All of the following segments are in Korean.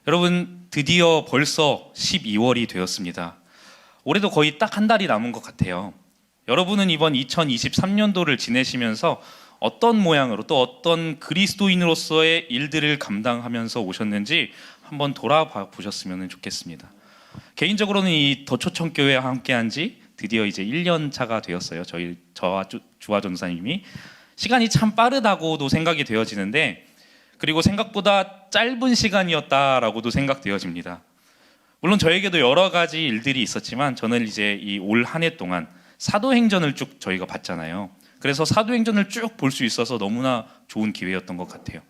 여러분, 드디어 벌써 12월이 되었습니다. 올해도 거의 딱 한 달이 남은 것 같아요. 여러분은 이번 2023년도를 지내시면서 어떤 모양으로 또 어떤 그리스도인으로서의 일들을 감당하면서 오셨는지 한번 돌아봐 보셨으면 좋겠습니다. 개인적으로는 이 더초청교회와 함께한 지 드디어 이제 1년 차가 되었어요. 저와 주화 전사님이. 시간이 참 빠르다고도 생각이 되어지는데, 그리고 생각보다 짧은 시간이었다라고도 생각되어집니다. 물론 저에게도 여러 가지 일들이 있었지만, 저는 이제 이 올 한 해 동안 사도행전을 쭉 저희가 봤잖아요. 그래서 사도행전을 쭉 볼 수 있어서 너무나 좋은 기회였던 것 같아요.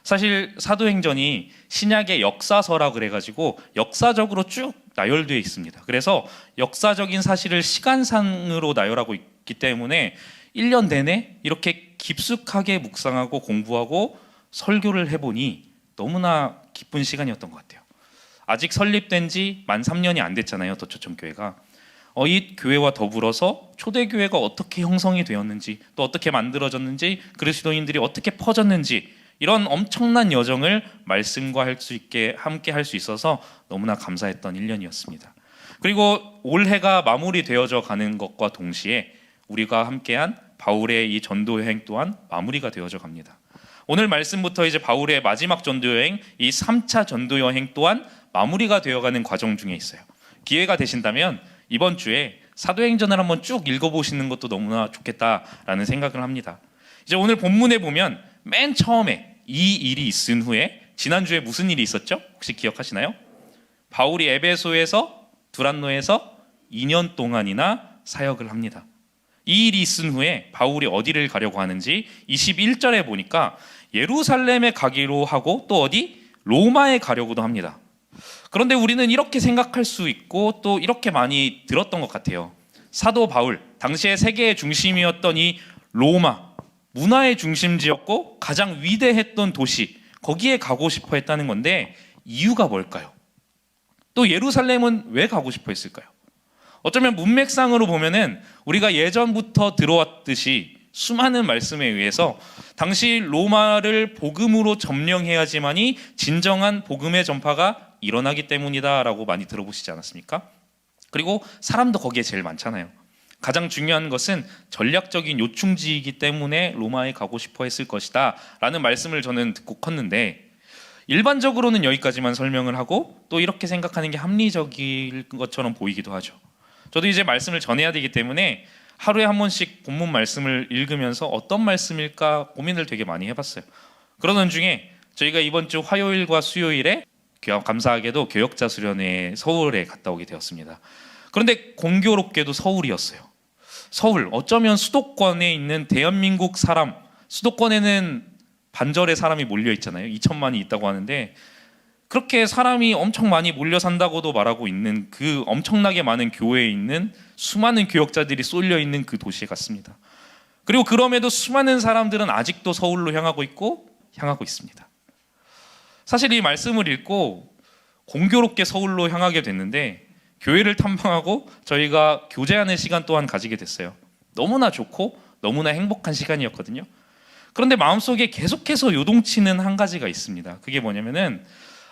사실 사도행전이 신약의 역사서라 그래가지고 역사적으로 쭉 나열되어 있습니다. 그래서 역사적인 사실을 시간상으로 나열하고 있기 때문에 1년 내내 이렇게 깊숙하게 묵상하고 공부하고 설교를 해보니 너무나 기쁜 시간이었던 것 같아요. 아직 설립된 지 만 3년이 안 됐잖아요, 더초청교회가. 이 교회와 더불어서 초대교회가 어떻게 형성이 되었는지, 또 어떻게 만들어졌는지, 그리스도인들이 어떻게 퍼졌는지, 이런 엄청난 여정을 말씀과 함께 할 수 있어서 너무나 감사했던 1년이었습니다. 그리고 올해가 마무리되어져 가는 것과 동시에 우리가 함께한 바울의 이 전도 여행 또한 마무리가 되어져 갑니다. 오늘 말씀부터 이제 바울의 마지막 전도 여행, 이 3차 전도 여행 또한 마무리가 되어가는 과정 중에 있어요. 기회가 되신다면 이번 주에 사도행전을 한번 쭉 읽어보시는 것도 너무나 좋겠다라는 생각을 합니다. 이제 오늘 본문에 보면 맨 처음에 이 일이 있은 후에 지난주에 무슨 일이 있었죠? 혹시 기억하시나요? 바울이 에베소에서 두란노에서 2년 동안이나 사역을 합니다. 이 일이 있은 후에 바울이 어디를 가려고 하는지 21절에 보니까 예루살렘에 가기로 하고 또 어디? 로마에 가려고도 합니다. 그런데 우리는 이렇게 생각할 수 있고 또 이렇게 많이 들었던 것 같아요. 사도 바울, 당시에 세계의 중심이었던 이 로마, 문화의 중심지였고 가장 위대했던 도시, 거기에 가고 싶어 했다는 건데 이유가 뭘까요? 또 예루살렘은 왜 가고 싶어 했을까요? 어쩌면 문맥상으로 보면은 우리가 예전부터 들어왔듯이 수많은 말씀에 의해서 당시 로마를 복음으로 점령해야지만이 진정한 복음의 전파가 일어나기 때문이다라고 많이 들어보시지 않았습니까? 그리고 사람도 거기에 제일 많잖아요. 가장 중요한 것은 전략적인 요충지이기 때문에 로마에 가고 싶어 했을 것이다 라는 말씀을 저는 듣고 컸는데, 일반적으로는 여기까지만 설명을 하고 또 이렇게 생각하는 게 합리적인 것처럼 보이기도 하죠. 저도 이제 말씀을 전해야 되기 때문에 하루에 한 번씩 본문 말씀을 읽으면서 어떤 말씀일까 고민을 되게 많이 해봤어요. 그러던 중에 저희가 이번 주 화요일과 수요일에 감사하게도 교역자 수련회 서울에 갔다 오게 되었습니다. 그런데 공교롭게도 서울이었어요. 서울, 어쩌면 수도권에 있는 대한민국 사람, 수도권에는 반절의 사람이 몰려 있잖아요. 2천만이 있다고 하는데 그렇게 사람이 엄청 많이 몰려 산다고도 말하고 있는 그 엄청나게 많은 교회에 있는 수많은 교역자들이 쏠려 있는 그 도시에 갔습니다. 그리고 그럼에도 수많은 사람들은 아직도 서울로 향하고 있습니다. 사실 이 말씀을 읽고 공교롭게 서울로 향하게 됐는데 교회를 탐방하고 저희가 교제하는 시간 또한 가지게 됐어요. 너무나 좋고 너무나 행복한 시간이었거든요. 그런데 마음속에 계속해서 요동치는 한 가지가 있습니다. 그게 뭐냐면은,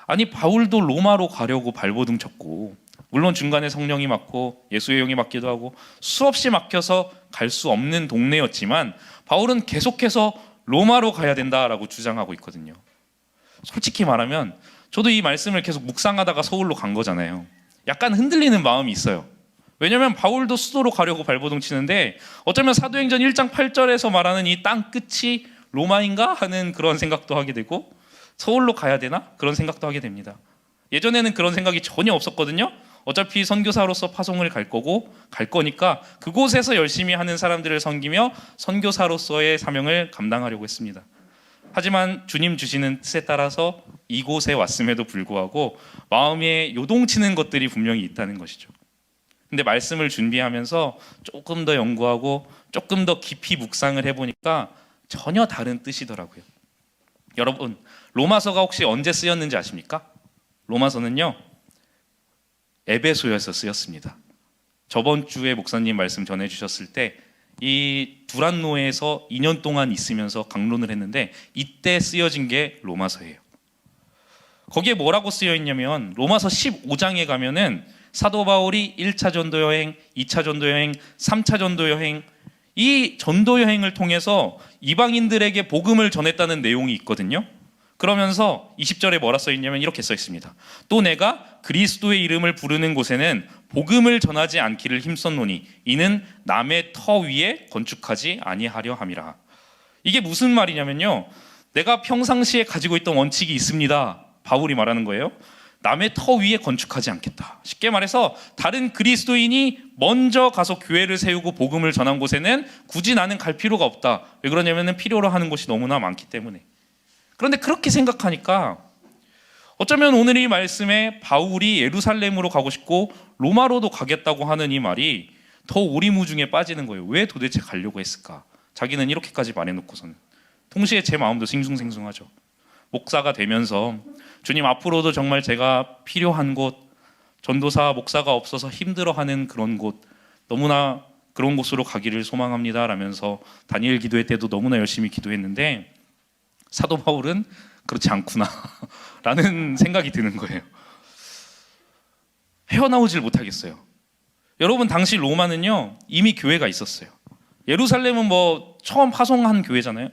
아니 바울도 로마로 가려고 발버둥 쳤고, 물론 중간에 성령이 막고 예수의 영이 막기도 하고 수없이 막혀서 갈 수 없는 동네였지만 바울은 계속해서 로마로 가야 된다라고 주장하고 있거든요. 솔직히 말하면 저도 이 말씀을 계속 묵상하다가 서울로 간 거잖아요. 약간 흔들리는 마음이 있어요. 왜냐하면 바울도 수도로 가려고 발버둥 치는데 어쩌면 사도행전 1장 8절에서 말하는 이 땅 끝이 로마인가 하는 그런 생각도 하게 되고, 서울로 가야 되나? 그런 생각도 하게 됩니다. 예전에는 그런 생각이 전혀 없었거든요. 어차피 선교사로서 파송을 갈 거니까 그곳에서 열심히 하는 사람들을 섬기며 선교사로서의 사명을 감당하려고 했습니다. 하지만 주님 주시는 뜻에 따라서 이곳에 왔음에도 불구하고 마음에 요동치는 것들이 분명히 있다는 것이죠. 근데 말씀을 준비하면서 조금 더 연구하고 조금 더 깊이 묵상을 해보니까 전혀 다른 뜻이더라고요. 여러분, 로마서가 혹시 언제 쓰였는지 아십니까? 로마서는요, 에베소에서 쓰였습니다. 저번 주에 목사님 말씀 전해주셨을 때 이 두란노에서 2년 동안 있으면서 강론을 했는데 이때 쓰여진 게 로마서예요. 거기에 뭐라고 쓰여 있냐면 로마서 15장에 가면은 사도 바울이 1차 전도 여행, 2차 전도 여행, 3차 전도 여행, 이 전도 여행을 통해서 이방인들에게 복음을 전했다는 내용이 있거든요. 그러면서 20절에 뭐라 써 있냐면 이렇게 써 있습니다. 또 내가 그리스도의 이름을 부르는 곳에는 복음을 전하지 않기를 힘썼노니 이는 남의 터 위에 건축하지 아니하려 함이라. 이게 무슨 말이냐면요, 내가 평상시에 가지고 있던 원칙이 있습니다. 바울이 말하는 거예요. 남의 터 위에 건축하지 않겠다. 쉽게 말해서 다른 그리스도인이 먼저 가서 교회를 세우고 복음을 전한 곳에는 굳이 나는 갈 필요가 없다. 왜 그러냐면 필요로 하는 곳이 너무나 많기 때문에. 그런데 그렇게 생각하니까 어쩌면 오늘 이 말씀에 바울이 예루살렘으로 가고 싶고 로마로도 가겠다고 하는 이 말이 더 오리무중에 빠지는 거예요. 왜 도대체 가려고 했을까? 자기는 이렇게까지 말해놓고서는. 동시에 제 마음도 싱숭생숭하죠. 목사가 되면서 주님, 앞으로도 정말 제가 필요한 곳, 전도사, 목사가 없어서 힘들어하는 그런 곳, 너무나 그런 곳으로 가기를 소망합니다 라면서 다니엘 기도회 때도 너무나 열심히 기도했는데 사도 바울은 그렇지 않구나 라는 생각이 드는 거예요. 헤어나오질 못하겠어요. 여러분, 당시 로마는요 이미 교회가 있었어요. 예루살렘은 뭐 처음 파송한 교회잖아요.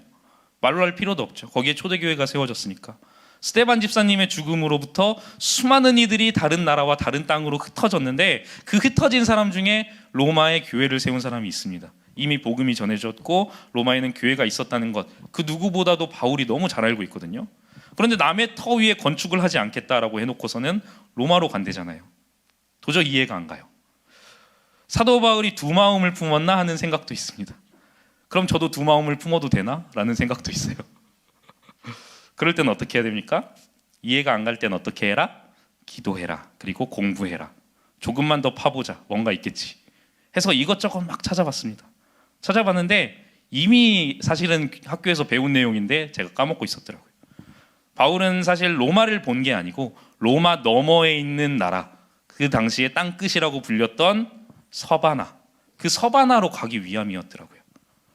말로 할 필요도 없죠. 거기에 초대교회가 세워졌으니까. 스데반 집사님의 죽음으로부터 수많은 이들이 다른 나라와 다른 땅으로 흩어졌는데 그 흩어진 사람 중에 로마에 교회를 세운 사람이 있습니다. 이미 복음이 전해졌고 로마에는 교회가 있었다는 것, 그 누구보다도 바울이 너무 잘 알고 있거든요. 그런데 남의 터 위에 건축을 하지 않겠다라고 해놓고서는 로마로 간대잖아요. 도저히 이해가 안 가요. 사도 바울이 두 마음을 품었나 하는 생각도 있습니다. 그럼 저도 두 마음을 품어도 되나? 라는 생각도 있어요. 그럴 때는 어떻게 해야 됩니까? 이해가 안 갈 때는 어떻게 해라? 기도해라. 그리고 공부해라. 조금만 더 파보자. 뭔가 있겠지. 해서 이것저것 막 찾아봤습니다. 찾아봤는데 이미 사실은 학교에서 배운 내용인데 제가 까먹고 있었더라고요. 바울은 사실 로마를 본 게 아니고 로마 너머에 있는 나라, 그 당시에 땅끝이라고 불렸던 서바나, 그 서바나로 가기 위함이었더라고요.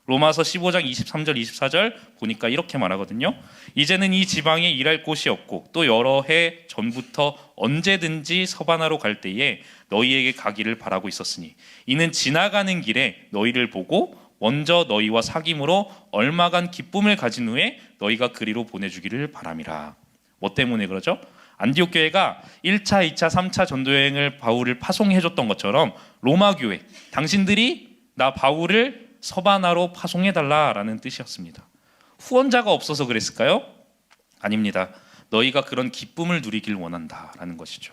로마서 15장 23절 24절 보니까 이렇게 말하거든요. 이제는 이 지방에 일할 곳이 없고 또 여러 해 전부터 언제든지 서바나로 갈 때에 너희에게 가기를 바라고 있었으니 이는 지나가는 길에 너희를 보고 먼저 너희와 사귐으로 얼마간 기쁨을 가진 후에 너희가 그리로 보내주기를 바람이라. 뭐 때문에 그러죠? 안디옥 교회가 1차, 2차, 3차 전도여행을 바울을 파송해줬던 것처럼 로마 교회, 당신들이 나 바울을 서바나로 파송해달라라는 뜻이었습니다. 후원자가 없어서 그랬을까요? 아닙니다. 너희가 그런 기쁨을 누리길 원한다라는 것이죠.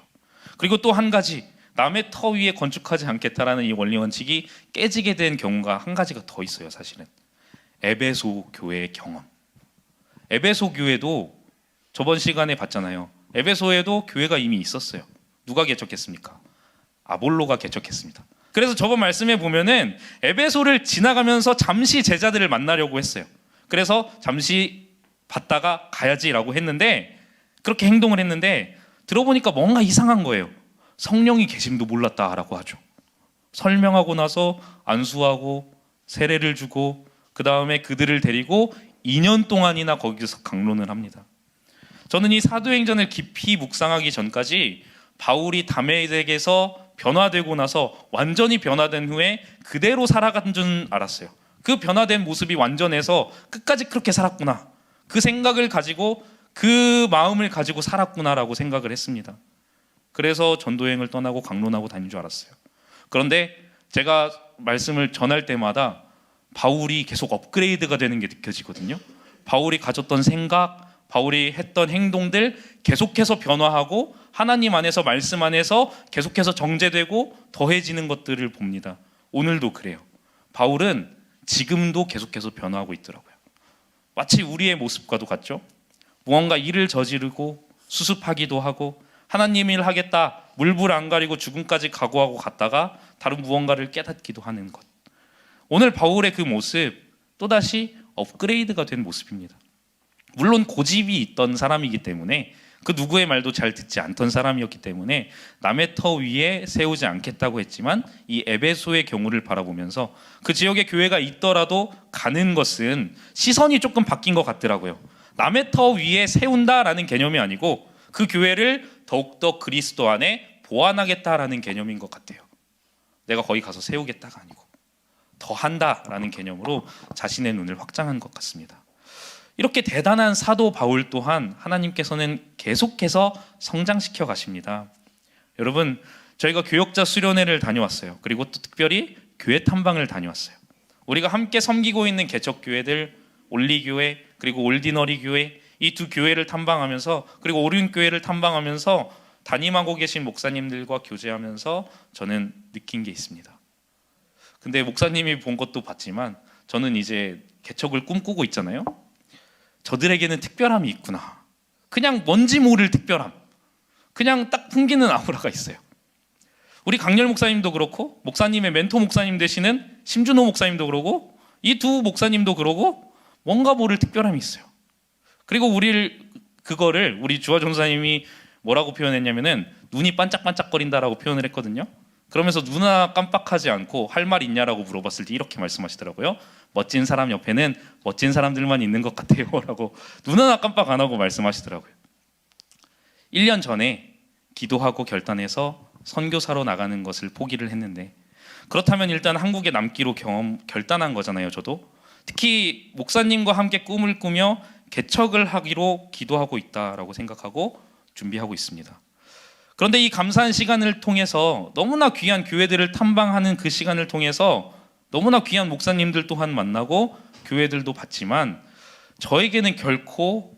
그리고 또 한 가지, 남의 터 위에 건축하지 않겠다라는 이 원리 원칙이 깨지게 된 경우가 한 가지가 더 있어요. 사실은 에베소 교회의 경험. 에베소 교회도 저번 시간에 봤잖아요. 에베소에도 교회가 이미 있었어요. 누가 개척했습니까? 아볼로가 개척했습니다. 그래서 저번 말씀에 보면은 에베소를 지나가면서 잠시 제자들을 만나려고 했어요. 그래서 잠시 봤다가 가야지라고 했는데 그렇게 행동을 했는데 들어보니까 뭔가 이상한 거예요. 성령이 계심도 몰랐다라고 하죠. 설명하고 나서 안수하고 세례를 주고 그 다음에 그들을 데리고 2년 동안이나 거기서 강론을 합니다. 저는 이 사도행전을 깊이 묵상하기 전까지 바울이 다메섹에서 변화되고 나서 완전히 변화된 후에 그대로 살아간 줄 알았어요. 그 변화된 모습이 완전해서 끝까지 그렇게 살았구나, 그 생각을 가지고 그 마음을 가지고 살았구나라고 생각을 했습니다. 그래서 전도여행을 떠나고 강론하고 다닌 줄 알았어요. 그런데 제가 말씀을 전할 때마다 바울이 계속 업그레이드가 되는 게 느껴지거든요. 바울이 가졌던 생각, 바울이 했던 행동들 계속해서 변화하고 하나님 안에서, 말씀 안에서 계속해서 정제되고 더해지는 것들을 봅니다. 오늘도 그래요. 바울은 지금도 계속해서 변화하고 있더라고요. 마치 우리의 모습과도 같죠. 무언가 일을 저지르고 수습하기도 하고 하나님 일 하겠다, 물불 안 가리고 죽음까지 각오하고 갔다가 다른 무언가를 깨닫기도 하는 것. 오늘 바울의 그 모습 또다시 업그레이드가 된 모습입니다. 물론 고집이 있던 사람이기 때문에, 그 누구의 말도 잘 듣지 않던 사람이었기 때문에 남의 터 위에 세우지 않겠다고 했지만 이 에베소의 경우를 바라보면서 그 지역에 교회가 있더라도 가는 것은 시선이 조금 바뀐 것 같더라고요. 남의 터 위에 세운다라는 개념이 아니고 그 교회를 더욱더 그리스도 안에 보완하겠다라는 개념인 것 같아요. 내가 거기 가서 세우겠다가 아니고 더 한다라는 개념으로 자신의 눈을 확장한 것 같습니다. 이렇게 대단한 사도 바울 또한 하나님께서는 계속해서 성장시켜 가십니다. 여러분, 저희가 교역자 수련회를 다녀왔어요. 그리고 또 특별히 교회 탐방을 다녀왔어요. 우리가 함께 섬기고 있는 개척교회들, 올리교회 그리고 올디너리 교회, 이 두 교회를 탐방하면서, 그리고 오륜교회를 탐방하면서 담임하고 계신 목사님들과 교제하면서 저는 느낀 게 있습니다. 근데 목사님이 본 것도 봤지만 저는 이제 개척을 꿈꾸고 있잖아요. 저들에게는 특별함이 있구나. 그냥 뭔지 모를 특별함, 그냥 딱 풍기는 아우라가 있어요. 우리 강렬 목사님도 그렇고, 목사님의 멘토 목사님 되시는 심준호 목사님도 그러고, 이 두 목사님도 그러고, 뭔가 모를 특별함이 있어요. 그리고 그거를 우리 주화 전사님이 뭐라고 표현했냐면은 눈이 반짝반짝거린다라고 표현을 했거든요. 그러면서 눈 하나 깜빡하지 않고 할 말 있냐라고 물어봤을 때 이렇게 말씀하시더라고요. 멋진 사람 옆에는 멋진 사람들만 있는 것 같아요 라고 눈 하나 깜빡 안 하고 말씀하시더라고요. 1년 전에 기도하고 결단해서 선교사로 나가는 것을 포기를 했는데, 그렇다면 일단 한국에 남기로 결단한 거잖아요. 저도 특히 목사님과 함께 꿈을 꾸며 개척을 하기로 기도하고 있다라고 생각하고 준비하고 있습니다. 그런데 이 감사한 시간을 통해서, 너무나 귀한 교회들을 탐방하는 그 시간을 통해서 너무나 귀한 목사님들 또한 만나고 교회들도 봤지만, 저에게는 결코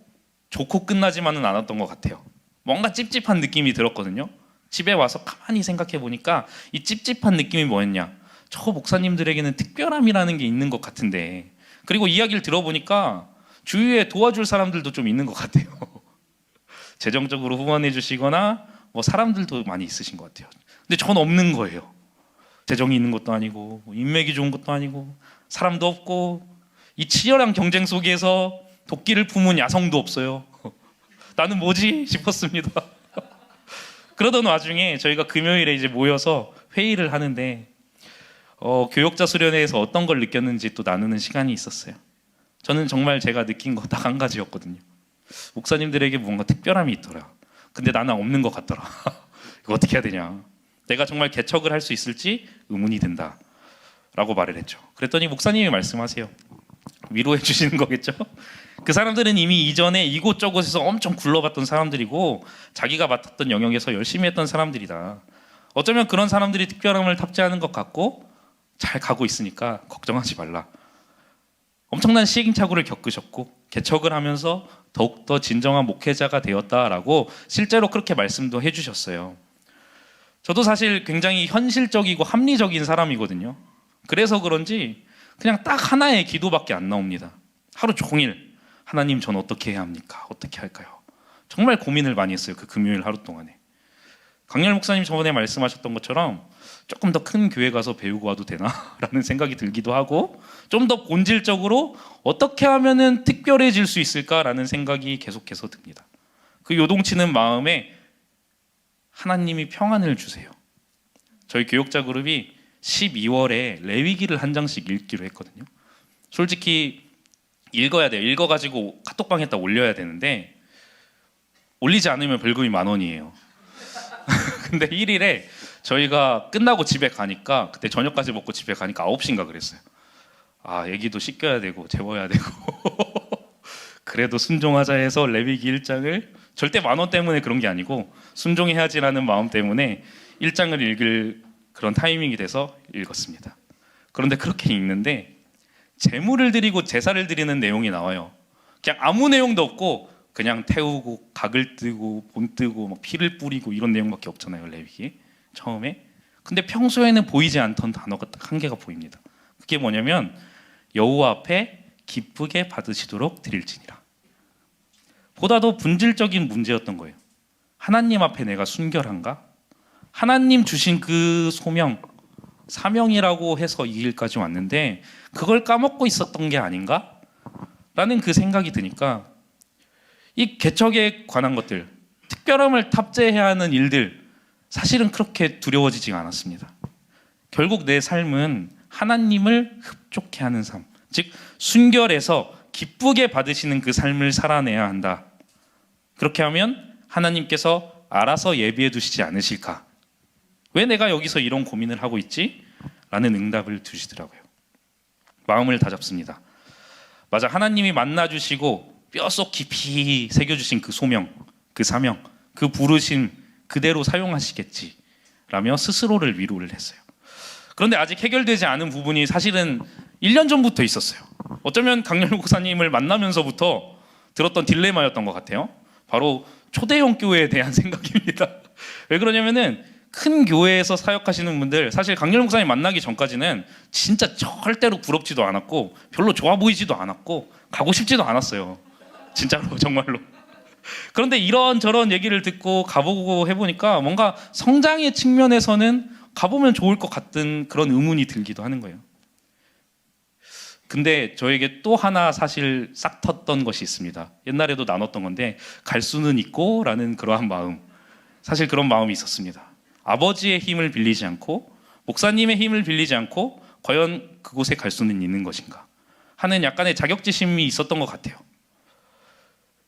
좋고 끝나지만은 않았던 것 같아요. 뭔가 찝찝한 느낌이 들었거든요. 집에 와서 가만히 생각해 보니까 이 찝찝한 느낌이 뭐였냐, 저 목사님들에게는 특별함이라는 게 있는 것 같은데, 그리고 이야기를 들어보니까 주위에 도와줄 사람들도 좀 있는 것 같아요. 재정적으로 후원해 주시거나 뭐 사람들도 많이 있으신 것 같아요. 근데 전 없는 거예요. 재정이 있는 것도 아니고, 인맥이 좋은 것도 아니고, 사람도 없고, 이 치열한 경쟁 속에서 도끼를 품은 야성도 없어요. 나는 뭐지 싶었습니다. 그러던 와중에 저희가 금요일에 이제 모여서 회의를 하는데, 교역자 수련회에서 어떤 걸 느꼈는지 또 나누는 시간이 있었어요. 저는 정말 제가 느낀 거 딱 한 가지였거든요. 목사님들에게 뭔가 특별함이 있더라. 근데 나는 없는 것 같더라. 이거 어떻게 해야 되냐. 내가 정말 개척을 할 수 있을지 의문이 든다 라고 말을 했죠. 그랬더니 목사님이 말씀하세요. 위로해 주시는 거겠죠. 그 사람들은 이미 이전에 이곳저곳에서 엄청 굴러봤던 사람들이고, 자기가 맡았던 영역에서 열심히 했던 사람들이다. 어쩌면 그런 사람들이 특별함을 탑재하는 것 같고 잘 가고 있으니까 걱정하지 말라. 엄청난 시행착오를 겪으셨고 개척을 하면서 더욱더 진정한 목회자가 되었다라고 실제로 그렇게 말씀도 해주셨어요. 저도 사실 굉장히 현실적이고 합리적인 사람이거든요. 그래서 그런지 그냥 딱 하나의 기도밖에 안 나옵니다. 하루 종일 하나님, 전 어떻게 해야 합니까? 어떻게 할까요? 정말 고민을 많이 했어요. 그 금요일 하루 동안에. 강렬 목사님 저번에 말씀하셨던 것처럼 조금 더 큰 교회 가서 배우고 와도 되나? 라는 생각이 들기도 하고, 좀 더 본질적으로 어떻게 하면은 특별해질 수 있을까라는 생각이 계속해서 듭니다. 그 요동치는 마음에 하나님이 평안을 주세요. 저희 교역자 그룹이 12월에 레위기를 한 장씩 읽기로 했거든요. 솔직히 읽어야 돼요. 읽어가지고 카톡방에다 올려야 되는데 올리지 않으면 벌금이 10,000원이에요. 근데 1일에 저희가 끝나고 집에 가니까, 그때 저녁까지 먹고 집에 가니까 9시인가 그랬어요. 애기도 씻겨야 되고 재워야 되고 그래도 순종하자 해서 레위기 1장을, 절대 10,000원 때문에 그런 게 아니고 순종해야지라는 마음 때문에 1장을 읽을 그런 타이밍이 돼서 읽었습니다. 그런데 그렇게 읽는데 제물을 드리고 제사를 드리는 내용이 나와요. 그냥 아무 내용도 없고 그냥 태우고 각을 뜨고 본 뜨고 막 피를 뿌리고 이런 내용밖에 없잖아요, 레위기에 처음에. 근데 평소에는 보이지 않던 단어가 딱 한 개가 보입니다. 그게 뭐냐면 여호와 앞에 기쁘게 받으시도록 드릴지니라. 보다 더 본질적인 문제였던 거예요. 하나님 앞에 내가 순결한가? 하나님 주신 그 소명, 사명이라고 해서 이 길까지 왔는데 그걸 까먹고 있었던 게 아닌가? 라는 그 생각이 드니까 이 개척에 관한 것들, 특별함을 탑재해야 하는 일들, 사실은 그렇게 두려워지지가 않았습니다. 결국 내 삶은 하나님을 흡족해 하는 삶, 즉 순결해서 기쁘게 받으시는 그 삶을 살아내야 한다. 그렇게 하면 하나님께서 알아서 예비해 두시지 않으실까? 왜 내가 여기서 이런 고민을 하고 있지? 라는 응답을 주시더라고요. 마음을 다잡습니다. 맞아, 하나님이 만나주시고 뼛속 깊이 새겨주신 그 소명, 그 사명, 그 부르심 그대로 사용하시겠지 라며 스스로를 위로를 했어요. 그런데 아직 해결되지 않은 부분이 사실은 1년 전부터 있었어요. 어쩌면 강렬 목사님을 만나면서부터 들었던 딜레마였던 것 같아요. 바로 초대형 교회에 대한 생각입니다. 왜 그러냐면은 큰 교회에서 사역하시는 분들, 사실 강렬 목사님 만나기 전까지는 진짜 절대로 부럽지도 않았고 별로 좋아 보이지도 않았고 가고 싶지도 않았어요. 진짜로, 정말로. 그런데 이런저런 얘기를 듣고 가보고 해보니까 뭔가 성장의 측면에서는 가보면 좋을 것 같은 그런 의문이 들기도 하는 거예요. 근데 저에게 또 하나 사실 싹 텄던 것이 있습니다. 옛날에도 나눴던 건데, 갈 수는 있고 라는 그러한 마음, 사실 그런 마음이 있었습니다. 아버지의 힘을 빌리지 않고 목사님의 힘을 빌리지 않고 과연 그곳에 갈 수는 있는 것인가 하는 약간의 자격지심이 있었던 것 같아요.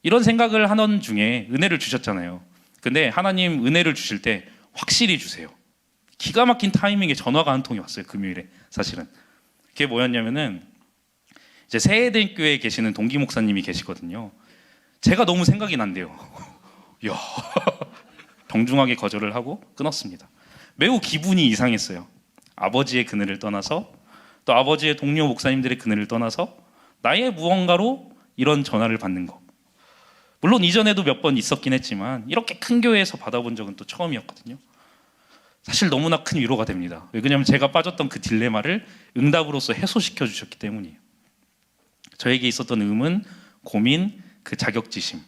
이런 생각을 하던 중에 은혜를 주셨잖아요. 근데 하나님 은혜를 주실 때 확실히 주세요. 기가 막힌 타이밍에 전화가 한 통이 왔어요. 금요일에. 사실은 그게 뭐였냐면은 이제 새해대교회에 계시는 동기 목사님이 계시거든요. 제가 너무 생각이 난대요. 이야, 정중하게 거절을 하고 끊었습니다. 매우 기분이 이상했어요. 아버지의 그늘을 떠나서, 또 아버지의 동료 목사님들의 그늘을 떠나서 나의 무언가로 이런 전화를 받는 거. 물론 이전에도 몇 번 있었긴 했지만 이렇게 큰 교회에서 받아본 적은 또 처음이었거든요. 사실 너무나 큰 위로가 됩니다. 왜냐하면 제가 빠졌던 그 딜레마를 응답으로서 해소시켜 주셨기 때문이에요. 저에게 있었던 의문, 고민, 그 자격지심,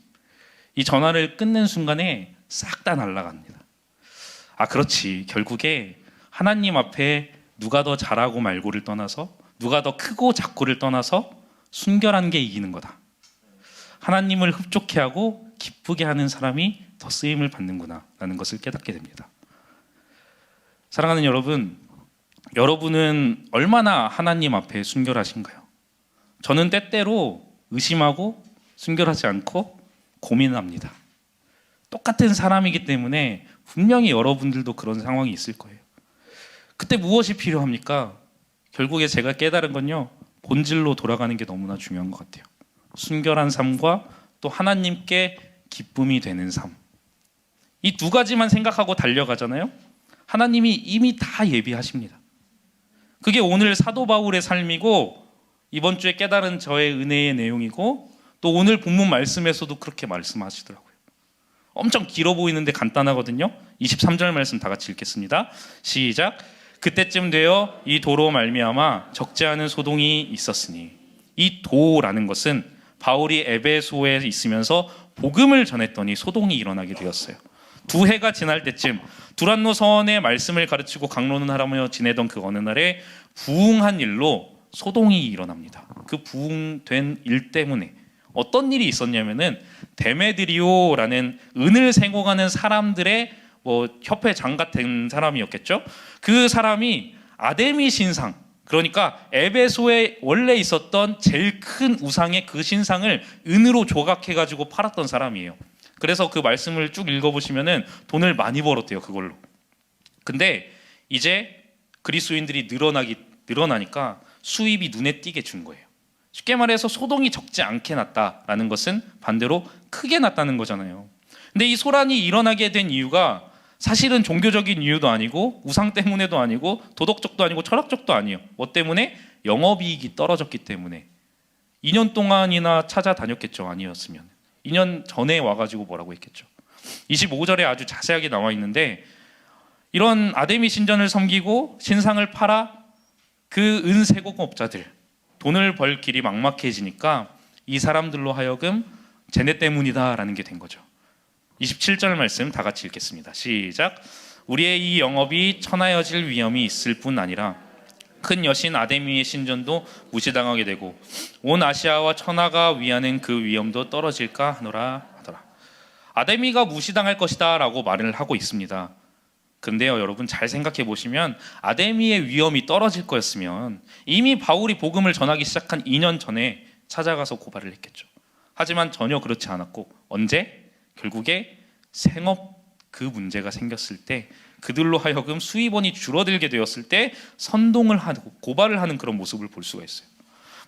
이 전화를 끊는 순간에 싹 다 날아갑니다. 아, 그렇지. 결국에 하나님 앞에 누가 더 잘하고 말고를 떠나서, 누가 더 크고 작고를 떠나서 순결한 게 이기는 거다. 하나님을 흡족해 하고 기쁘게 하는 사람이 더 쓰임을 받는구나 라는 것을 깨닫게 됩니다. 사랑하는 여러분, 여러분은 얼마나 하나님 앞에 순결하신가요? 저는 때때로 의심하고 순결하지 않고 고민합니다. 똑같은 사람이기 때문에 분명히 여러분들도 그런 상황이 있을 거예요. 그때 무엇이 필요합니까? 결국에 제가 깨달은 건요, 본질로 돌아가는 게 너무나 중요한 것 같아요. 순결한 삶과 또 하나님께 기쁨이 되는 삶, 이 두 가지만 생각하고 달려가잖아요. 하나님이 이미 다 예비하십니다. 그게 오늘 사도 바울의 삶이고 이번 주에 깨달은 저의 은혜의 내용이고 또 오늘 본문 말씀에서도 그렇게 말씀하시더라고요. 엄청 길어 보이는데 간단하거든요. 23절 말씀 다 같이 읽겠습니다. 시작. 그때쯤 되어 이 도로 말미암아 적지 않은 소동이 있었으니, 이 도라는 것은 바울이 에베소에 있으면서 복음을 전했더니 소동이 일어나게 되었어요. 2해가 지날 때쯤 두란노 서원의 말씀을 가르치고 강론을 하라며 지내던 그 어느 날에 부흥한 일로 소동이 일어납니다. 그 부흥된 일 때문에 어떤 일이 있었냐면은 데메드리오라는 은을 생고하는 사람들의 협회장 같은 사람이었겠죠. 그 사람이 아데미 신상, 그러니까 에베소에 원래 있었던 제일 큰 우상의 그 신상을 은으로 조각해가지고 팔았던 사람이에요. 그래서 그 말씀을 쭉 읽어보시면은 돈을 많이 벌었대요, 그걸로. 근데 이제 그리스도인들이 늘어나니까 수입이 눈에 띄게 준 거예요. 쉽게 말해서 소동이 적지 않게 났다라는 것은 반대로 크게 났다는 거잖아요. 근데 이 소란이 일어나게 된 이유가 사실은 종교적인 이유도 아니고 우상 때문에도 아니고 도덕적도 아니고 철학적도 아니에요. 뭐 때문에? 영업이익이 떨어졌기 때문에. 2년 동안이나 찾아다녔겠죠, 아니었으면. 2년 전에 와가지고 뭐라고 했겠죠. 25절에 아주 자세하게 나와 있는데, 이런 아데미 신전을 섬기고 신상을 팔아 그 은세공업자들, 돈을 벌 길이 막막해지니까 이 사람들로 하여금 쟤네 때문이다라는 게 된 거죠. 27절 말씀 다 같이 읽겠습니다. 시작. 우리의 이 영업이 천하여질 위험이 있을 뿐 아니라 큰 여신 아데미의 신전도 무시당하게 되고 온 아시아와 천하가 위하는 그 위험도 떨어질까 하노라 하더라. 아데미가 무시당할 것이다 라고 말을 하고 있습니다. 근데요, 여러분 잘 생각해 보시면 아데미의 위험이 떨어질 거였으면 이미 바울이 복음을 전하기 시작한 2년 전에 찾아가서 고발을 했겠죠. 하지만 전혀 그렇지 않았고, 언제? 결국에 생업 그 문제가 생겼을 때 그들로 하여금 수입원이 줄어들게 되었을 때 선동을 하고 고발을 하는 그런 모습을 볼 수가 있어요.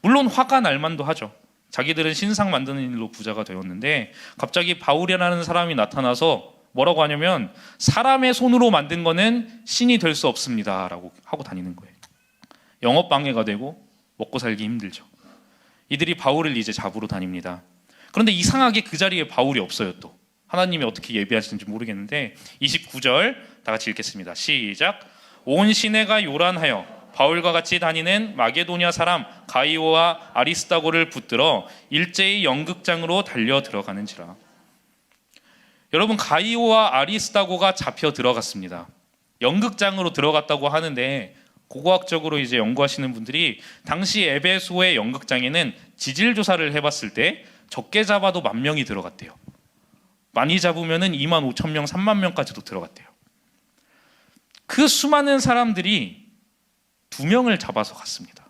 물론 화가 날 만도 하죠. 자기들은 신상 만드는 일로 부자가 되었는데 갑자기 바울이라는 사람이 나타나서 뭐라고 하냐면 사람의 손으로 만든 거는 신이 될 수 없습니다 라고 하고 다니는 거예요. 영업 방해가 되고 먹고 살기 힘들죠. 이들이 바울을 이제 잡으러 다닙니다. 그런데 이상하게 그 자리에 바울이 없어요. 또 하나님이 어떻게 예비하시는지 모르겠는데 29절 다 같이 읽겠습니다. 시작. 온 시내가 요란하여 바울과 같이 다니는 마게도냐 사람 가이오와 아리스다고를 붙들어 일제히 연극장으로 달려 들어가는지라. 여러분, 가이오와 아리스다고가 잡혀 들어갔습니다. 연극장으로 들어갔다고 하는데 고고학적으로 이제 연구하시는 분들이 당시 에베소의 연극장에는 지질 조사를 해봤을 때 적게 잡아도 10,000명이 들어갔대요. 많이 잡으면은 25,000명, 30,000명까지도 들어갔대요. 그 수많은 사람들이 2명을 잡아서 갔습니다.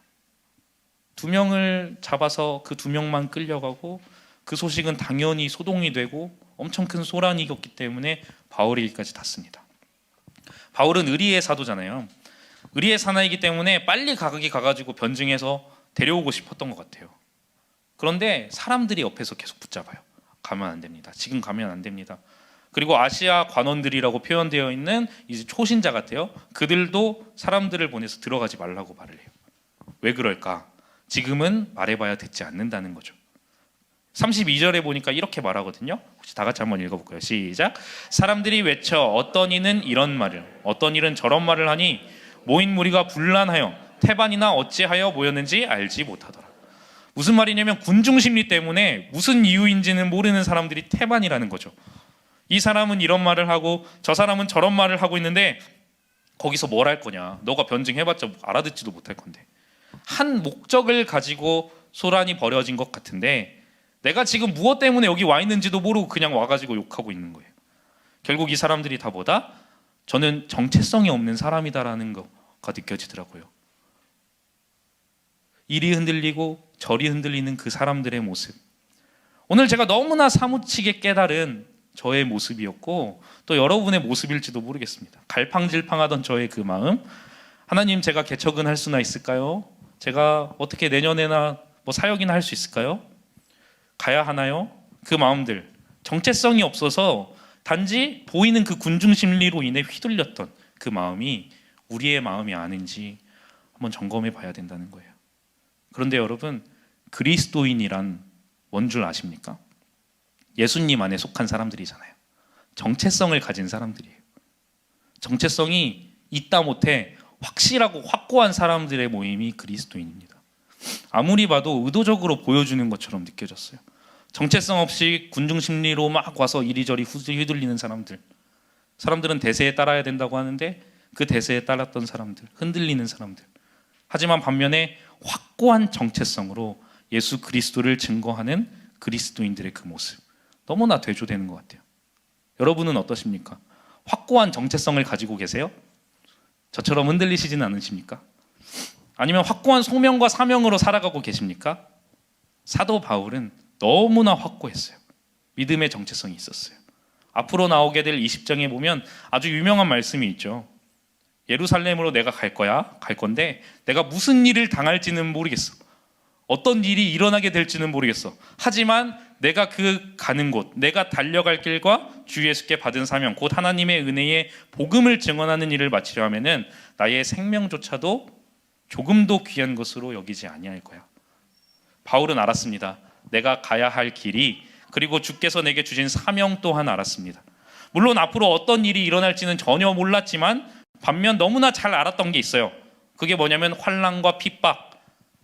2명을 잡아서 그 2명만 끌려가고 그 소식은 당연히 소동이 되고 엄청 큰 소란이었기 때문에 바울에게까지 닿습니다. 바울은 의리의 사도잖아요. 의리의 사나이기 때문에 빨리 가가지고 변증해서 데려오고 싶었던 것 같아요. 그런데 사람들이 옆에서 계속 붙잡아요. 가면 안 됩니다. 지금 가면 안 됩니다. 그리고 아시아 관원들이라고 표현되어 있는 이제 초신자 같아요. 그들도 사람들을 보내서 들어가지 말라고 말을 해요. 왜 그럴까? 지금은 말해봐야 듣지 않는다는 거죠. 32절에 보니까 이렇게 말하거든요. 혹시 다 같이 한번 읽어볼까요? 시작. 사람들이 외쳐 어떤 이는 이런 말을 어떤 일은 저런 말을 하니 모인 무리가 분란하여 태반이나 어찌하여 모였는지 알지 못하더라. 무슨 말이냐면 군중심리 때문에 무슨 이유인지는 모르는 사람들이 태반이라는 거죠. 이 사람은 이런 말을 하고 저 사람은 저런 말을 하고 있는데 거기서 뭘 할 거냐? 너가 변증해봤자 알아듣지도 못할 건데. 한 목적을 가지고 소란이 벌어진 것 같은데 내가 지금 무엇 때문에 여기 와 있는지도 모르고 그냥 와가지고 욕하고 있는 거예요. 결국 이 사람들이 다 뭐다? 저는 정체성이 없는 사람이다라는 거가 느껴지더라고요. 이리 흔들리고 저리 흔들리는 그 사람들의 모습. 오늘 제가 너무나 사무치게 깨달은 저의 모습이었고 또 여러분의 모습일지도 모르겠습니다. 갈팡질팡하던 저의 그 마음. 하나님, 제가 개척은 할 수나 있을까요? 제가 어떻게 내년에나 뭐 사역이나 할 수 있을까요? 가야 하나요? 그 마음들. 정체성이 없어서 단지 보이는 그 군중심리로 인해 휘둘렸던 그 마음이 우리의 마음이 아닌지 한번 점검해 봐야 된다는 거예요. 그런데 여러분, 그리스도인이란 뭔 줄 아십니까? 예수님 안에 속한 사람들이잖아요. 정체성을 가진 사람들이에요. 정체성이 있다 못해 확실하고 확고한 사람들의 모임이 그리스도인입니다. 아무리 봐도 의도적으로 보여주는 것처럼 느껴졌어요. 정체성 없이 군중심리로 막 와서 이리저리 휘둘리는 사람들은 대세에 따라야 된다고 하는데 그 대세에 따랐던 사람들, 흔들리는 사람들. 하지만 반면에 확고한 정체성으로 예수 그리스도를 증거하는 그리스도인들의 그 모습, 너무나 대조되는 것 같아요. 여러분은 어떠십니까? 확고한 정체성을 가지고 계세요? 저처럼 흔들리시지는 않으십니까? 아니면 확고한 소명과 사명으로 살아가고 계십니까? 사도 바울은 너무나 확고했어요. 믿음의 정체성이 있었어요. 앞으로 나오게 될 20장에 보면 아주 유명한 말씀이 있죠. 예루살렘으로 내가 갈 건데 내가 무슨 일을 당할지는 모르겠어. 어떤 일이 일어나게 될지는 모르겠어. 하지만 내가 그 가는 곳, 내가 달려갈 길과 주 예수께 받은 사명, 곧 하나님의 은혜의 복음을 증언하는 일을 마치려 하면은 나의 생명조차도 조금도 귀한 것으로 여기지 아니할 거야. 바울은 알았습니다. 내가 가야 할 길이, 그리고 주께서 내게 주신 사명 또한 알았습니다. 물론 앞으로 어떤 일이 일어날지는 전혀 몰랐지만 반면 너무나 잘 알았던 게 있어요. 그게 뭐냐면 환난과 핍박,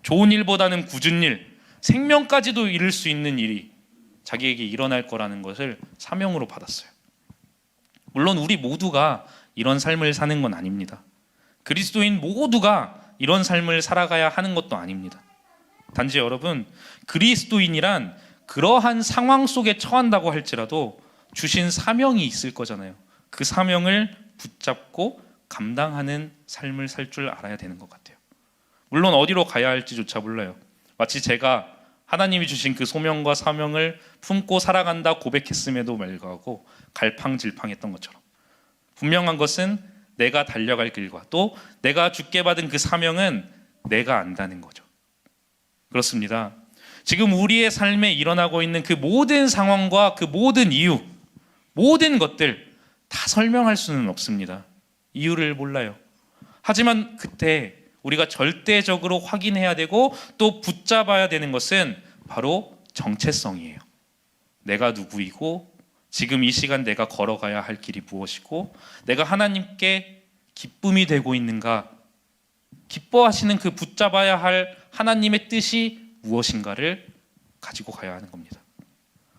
좋은 일보다는 굳은 일, 생명까지도 잃을 수 있는 일이 자기에게 일어날 거라는 것을 사명으로 받았어요. 물론 우리 모두가 이런 삶을 사는 건 아닙니다. 그리스도인 모두가 이런 삶을 살아가야 하는 것도 아닙니다. 단지 여러분, 그리스도인이란 그러한 상황 속에 처한다고 할지라도 주신 사명이 있을 거잖아요. 그 사명을 붙잡고 감당하는 삶을 살 줄 알아야 되는 것 같아요. 물론 어디로 가야 할지조차 몰라요. 마치 제가 하나님이 주신 그 소명과 사명을 품고 살아간다 고백했음에도 불구하고 갈팡질팡했던 것처럼, 분명한 것은 내가 달려갈 길과 또 내가 주께 받은 그 사명은 내가 안다는 거죠. 그렇습니다. 지금 우리의 삶에 일어나고 있는 그 모든 상황과 그 모든 이유, 모든 것들 다 설명할 수는 없습니다. 이유를 몰라요. 하지만 그때 우리가 절대적으로 확인해야 되고 또 붙잡아야 되는 것은 바로 정체성이에요. 내가 누구이고 지금 이 시간 내가 걸어가야 할 길이 무엇이고 내가 하나님께 기쁨이 되고 있는가, 기뻐하시는 그 붙잡아야 할 하나님의 뜻이 무엇인가를 가지고 가야 하는 겁니다.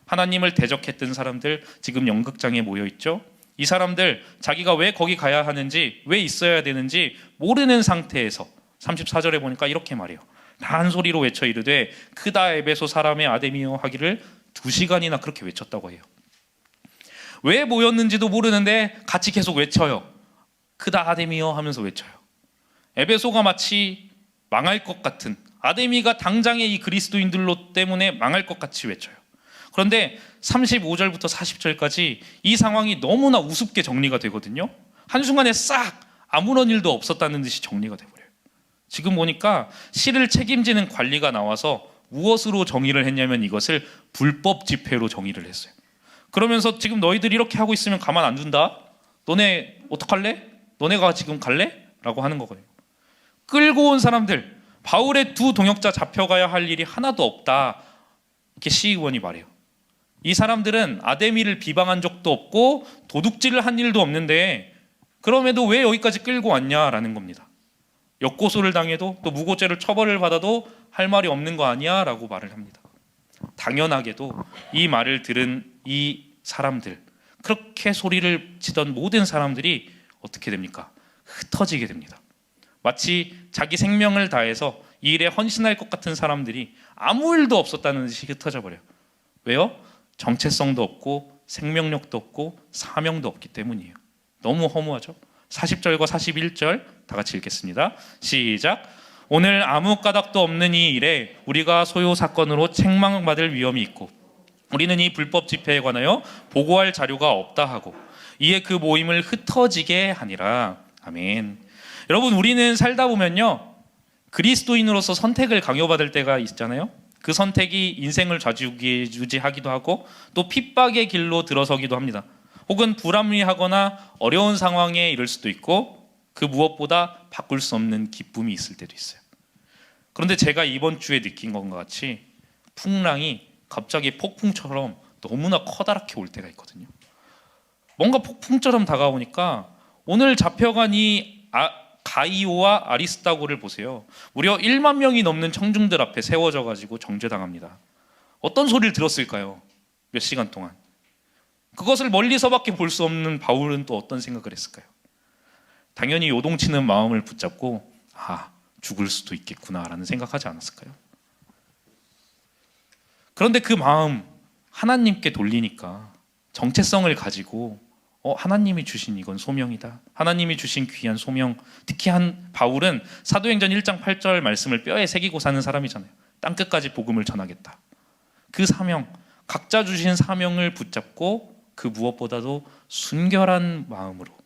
하나님을 대적했던 사람들 지금 연극장에 모여 있죠. 이 사람들 자기가 왜 거기 가야 하는지, 왜 있어야 되는지 모르는 상태에서 34절에 보니까 이렇게 말해요. 한 소리로 외쳐 이르되 크다 에베소 사람의 아데미오 하기를 2시간이나 그렇게 외쳤다고 해요. 왜 모였는지도 모르는데 같이 계속 외쳐요. 크다 아데미오 하면서 외쳐요. 에베소가 마치 망할 것 같은, 아데미가 당장에 이 그리스도인들로 때문에 망할 것 같이 외쳐요. 그런데 35절부터 40절까지 이 상황이 너무나 우습게 정리가 되거든요. 한순간에 싹 아무런 일도 없었다는 듯이 정리가 돼버려요. 지금 보니까 시를 책임지는 관리가 나와서 무엇으로 정의를 했냐면 이것을 불법 집회로 정의를 했어요. 그러면서 지금 너희들 이렇게 하고 있으면 가만 안 둔다. 너네 어떡할래? 너네가 지금 갈래? 라고 하는 거거든요. 끌고 온 사람들, 바울의 2 동역자 잡혀가야 할 일이 하나도 없다, 이렇게 시의원이 말해요. 이 사람들은 아데미를 비방한 적도 없고 도둑질을 한 일도 없는데 그럼에도 왜 여기까지 끌고 왔냐라는 겁니다. 역고소를 당해도 또 무고죄를 처벌을 받아도 할 말이 없는 거 아니야? 라고 말을 합니다. 당연하게도 이 말을 들은 이 사람들, 그렇게 소리를 치던 모든 사람들이 어떻게 됩니까? 흩어지게 됩니다. 마치 자기 생명을 다해서 이 일에 헌신할 것 같은 사람들이 아무 일도 없었다는 듯이 흩어져 버려요. 왜요? 정체성도 없고 생명력도 없고 사명도 없기 때문이에요. 너무 허무하죠? 40절과 41절 다 같이 읽겠습니다. 시작. 오늘 아무 까닭도 없는 이 일에 우리가 소요 사건으로 책망받을 위험이 있고 우리는 이 불법 집회에 관하여 보고할 자료가 없다 하고 이에 그 모임을 흩어지게 하니라. 아멘. 여러분, 우리는 살다 보면요, 그리스도인으로서 선택을 강요받을 때가 있잖아요. 그 선택이 인생을 좌지우지하기도 하고 또 핍박의 길로 들어서기도 합니다. 혹은 불합리하거나 어려운 상황에 이를 수도 있고 그 무엇보다 바꿀 수 없는 기쁨이 있을 때도 있어요. 그런데 제가 이번 주에 느낀 것과 같이 풍랑이 갑자기 폭풍처럼 너무나 커다랗게 올 때가 있거든요. 뭔가 폭풍처럼 다가오니까 오늘 잡혀간 이 가이오와 아리스다고를 보세요. 무려 1만 명이 넘는 청중들 앞에 세워져 가지고 정죄당합니다. 어떤 소리를 들었을까요? 몇 시간 동안. 그것을 멀리서밖에 볼 수 없는 바울은 또 어떤 생각을 했을까요? 당연히 요동치는 마음을 붙잡고 죽을 수도 있겠구나라는 생각하지 않았을까요? 그런데 그 마음 하나님께 돌리니까 정체성을 가지고 하나님이 주신 이건 소명이다. 하나님이 주신 귀한 소명. 특히 바울은 사도행전 1장 8절 말씀을 뼈에 새기고 사는 사람이잖아요. 땅끝까지 복음을 전하겠다. 그 사명, 각자 주신 사명을 붙잡고 그 무엇보다도 순결한 마음으로,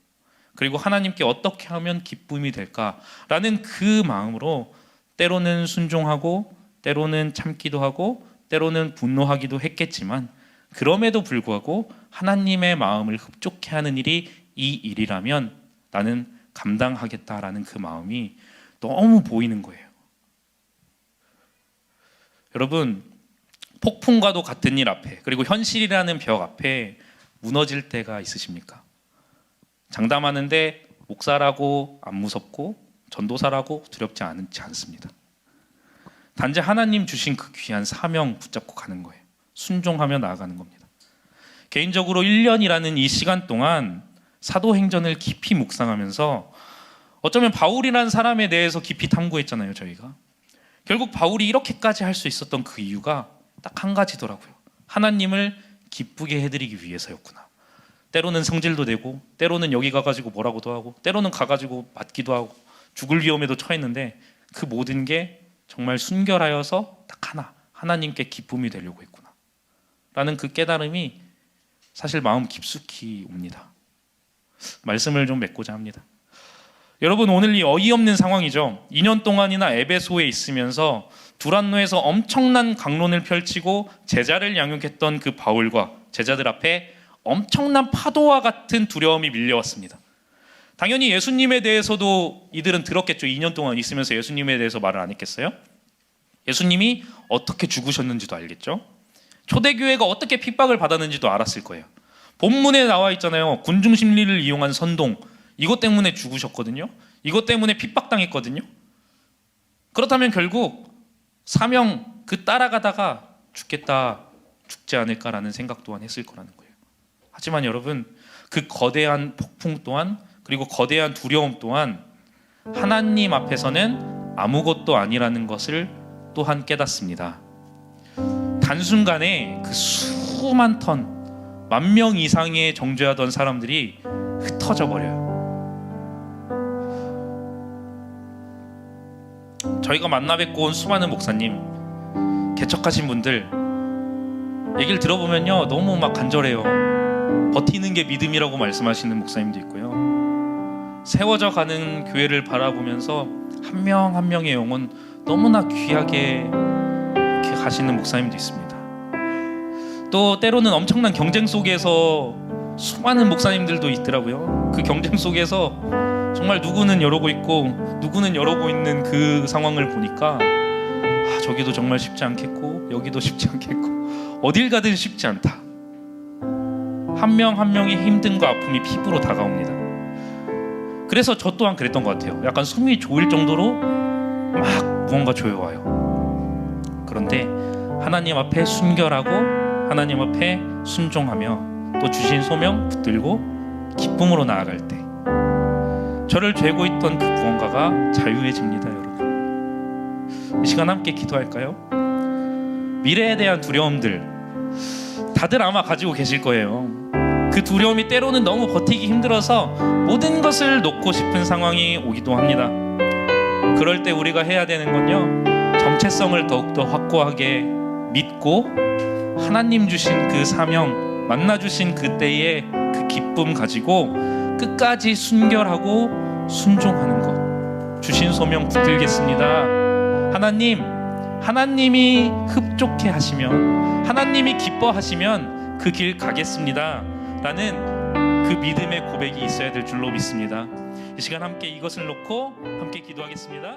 그리고 하나님께 어떻게 하면 기쁨이 될까라는 그 마음으로 때로는 순종하고 때로는 참기도 하고 때로는 분노하기도 했겠지만 그럼에도 불구하고 하나님의 마음을 흡족해 하는 일이 이 일이라면 나는 감당하겠다라는 그 마음이 너무 보이는 거예요. 여러분, 폭풍과도 같은 일 앞에, 그리고 현실이라는 벽 앞에 무너질 때가 있으십니까? 장담하는데 목사라고 안 무섭고 전도사라고 두렵지 않습니다. 단지 하나님 주신 그 귀한 사명 붙잡고 가는 거예요. 순종하며 나아가는 겁니다. 개인적으로 1년이라는 이 시간 동안 사도행전을 깊이 묵상하면서 어쩌면 바울이라는 사람에 대해서 깊이 탐구했잖아요, 저희가. 결국 바울이 이렇게까지 할 수 있었던 그 이유가 딱 한 가지더라고요. 하나님을 기쁘게 해드리기 위해서였구나. 때로는 성질도 내고 때로는 여기 가가지고 뭐라고도 하고 때로는 가가지고 맞기도 하고 죽을 위험에도 처했는데 그 모든 게 정말 순결하여서 딱 하나님께 기쁨이 되려고 했구나 라는 그 깨달음이 사실 마음 깊숙이 옵니다. 말씀을 좀 맺고자 합니다. 여러분, 오늘 이 어이없는 상황이죠. 2년 동안이나 에베소에 있으면서 두란노에서 엄청난 강론을 펼치고 제자를 양육했던 그 바울과 제자들 앞에 엄청난 파도와 같은 두려움이 밀려왔습니다. 당연히 예수님에 대해서도 이들은 들었겠죠. 2년 동안 있으면서 예수님에 대해서 말을 안 했겠어요? 예수님이 어떻게 죽으셨는지도 알겠죠. 초대교회가 어떻게 핍박을 받았는지도 알았을 거예요. 본문에 나와 있잖아요. 군중심리를 이용한 선동, 이것 때문에 죽으셨거든요. 이것 때문에 핍박당했거든요. 그렇다면 결국 사명 그 따라가다가 죽겠다, 죽지 않을까라는 생각 또한 했을 거라는 거예요. 하지만 여러분, 그 거대한 폭풍 또한, 그리고 거대한 두려움 또한 하나님 앞에서는 아무것도 아니라는 것을 또한 깨닫습니다. 단순간에 그 수만 턴, 10,000명 이상의 정죄하던 사람들이 흩어져 버려요. 저희가 만나 뵙고 온 수많은 목사님, 개척하신 분들 얘기를 들어보면요, 너무 막 간절해요. 버티는 게 믿음이라고 말씀하시는 목사님도 있고요. 세워져 가는 교회를 바라보면서 한 명 한 명의 영혼 너무나 귀하게 이렇게 가시는 목사님도 있습니다. 또 때로는 엄청난 경쟁 속에서 수많은 목사님들도 있더라고요. 그 경쟁 속에서 정말 누구는 이러고 있고 누구는 이러고 있는 그 상황을 보니까 저기도 정말 쉽지 않겠고 여기도 쉽지 않겠고 어딜 가든 쉽지 않다. 한 명 한 명의 힘듦과 아픔이 피부로 다가옵니다. 그래서 저 또한 그랬던 것 같아요. 약간 숨이 조일 정도로 막 무언가 조여와요. 그런데 하나님 앞에 순결하고 하나님 앞에 순종하며 또 주신 소명 붙들고 기쁨으로 나아갈 때 저를 죄고 있던 그 무언가가 자유해집니다. 여러분, 이 시간 함께 기도할까요? 미래에 대한 두려움들 다들 아마 가지고 계실 거예요. 그 두려움이 때로는 너무 버티기 힘들어서 모든 것을 놓고 싶은 상황이 오기도 합니다. 그럴 때 우리가 해야 되는 건요, 정체성을 더욱더 확고하게 믿고 하나님 주신 그 사명, 만나주신 그때의 그 기쁨 가지고 끝까지 순결하고 순종하는 것. 주신 소명 붙들겠습니다. 하나님이 흡족해 하시면, 하나님이 기뻐하시면 그 길 가겠습니다 라는 그 믿음의 고백이 있어야 될 줄로 믿습니다. 이 시간 함께 이것을 놓고 함께 기도하겠습니다.